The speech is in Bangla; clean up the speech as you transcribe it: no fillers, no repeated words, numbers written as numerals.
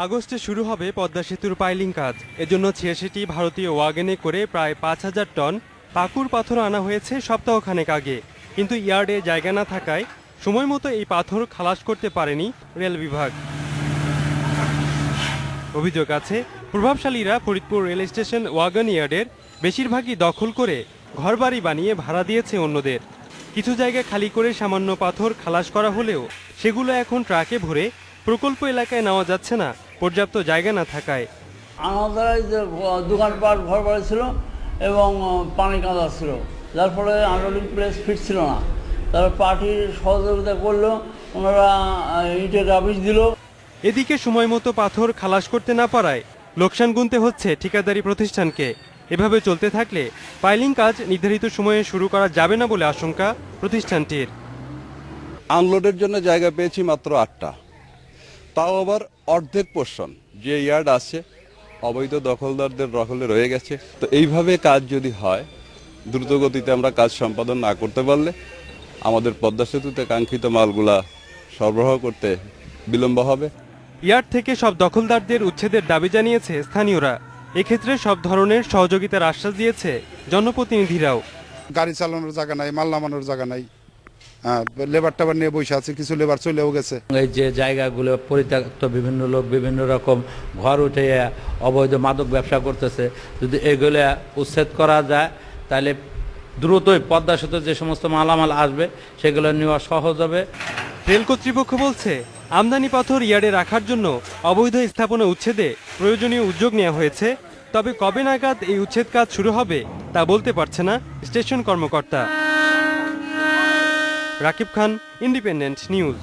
আগস্টে শুরু হবে পদ্মা সেতুর পাইলিং কাজ। এজন্য ৮৬টি ভারতীয় ওয়াগনে করে প্রায় ৫,০০০ টন পাকুড় পাথর আনা হয়েছে সপ্তাহখানেক আগে। কিন্তু ইয়ার্ডে জায়গা না থাকায় সময় মতো এই পাথর খালাস করতে পারেনি রেল বিভাগ। অভিযোগ আছে, প্রভাবশালীরা ফরিদপুর রেল স্টেশন ওয়াগন ইয়ার্ডের বেশিরভাগই দখল করে ঘরবাড়ি বানিয়ে ভাড়া দিয়েছে অন্যদের। কিছু জায়গা খালি করে সামান্য পাথর খালাস করা হলেও সেগুলো এখন ট্রাকে ভরে প্রকল্প এলাকায় নেওয়া যাচ্ছে না পর্যাপ্ত জায়গা না থাকায়। আমাদের যে দোকানপাট ঘর বাড়ি ছিল এবং পানি কাঁদা ছিল, যার ফলে আনলোডিং প্লেস ফিট ছিল না। তারা পার্টির সহযোগিতা করলো, ওনারা ইটের রাবিশ দিল। এদিকে সময় মতো পাথর খালাস করতে না পারায় লোকসান গুনতে হচ্ছে ঠিকাদারি প্রতিষ্ঠানকে। এভাবে চলতে থাকলে পাইলিং কাজ নির্ধারিত সময়ে শুরু করা যাবে না বলে আশঙ্কা প্রতিষ্ঠানটির। আনলোডের জন্য জায়গা পেয়েছি মাত্র ৮টা, তাও আবার অর্ধেক পোর্শন যে ইয়ার্ড আছে অবৈধ দখলদারদের দখলে রয়ে গেছে। তো এইভাবে কাজ যদি হয়, দ্রুত গতিতে আমরা কাজ সম্পাদন না করতে পারলে আমাদের পদ্মা সেতুতে কাঙ্ক্ষিত মালগুলা সরবরাহ করতে বিলম্ব হবে। ইয়ার্ড থেকে সব দখলদারদের উচ্ছেদের দাবি জানিয়েছে স্থানীয়রা। এক্ষেত্রে সব ধরনের সহযোগিতার আশ্বাস দিয়েছে জনপ্রতিনিধিরাও। গাড়ি চালানোর জায়গা নাই, মাল নামানোর জায়গা নাই, লেবার টাবার নিয়ে বসে আছে, কিছু লেবার চলেও গেছে। এই যে জায়গাগুলো পরিত্যক্ত, বিভিন্ন লোক বিভিন্ন রকম ঘর উঠে অবৈধ মাদক ব্যবসা করতেছে, যদি এগুলো উচ্ছেদ করা যায় তাহলে দ্রুতই পদ্মা সেতুর যে সমস্ত মালামাল আসবে সেগুলো নেওয়া সহজ হবে। রেল কর্তৃপক্ষ বলছে, আমদানি পাথর ইয়ার্ডে রাখার জন্য অবৈধ স্থাপনা উচ্ছেদে প্রয়োজনীয় উদ্যোগ নেওয়া হয়েছে। তবে কবে নাগাদ এই উচ্ছেদ কাজ শুরু হবে তা বলতে পারছে না স্টেশন কর্মকর্তা। রাকিব খান, ইন্ডিপেন্ডেন্ট নিউজ।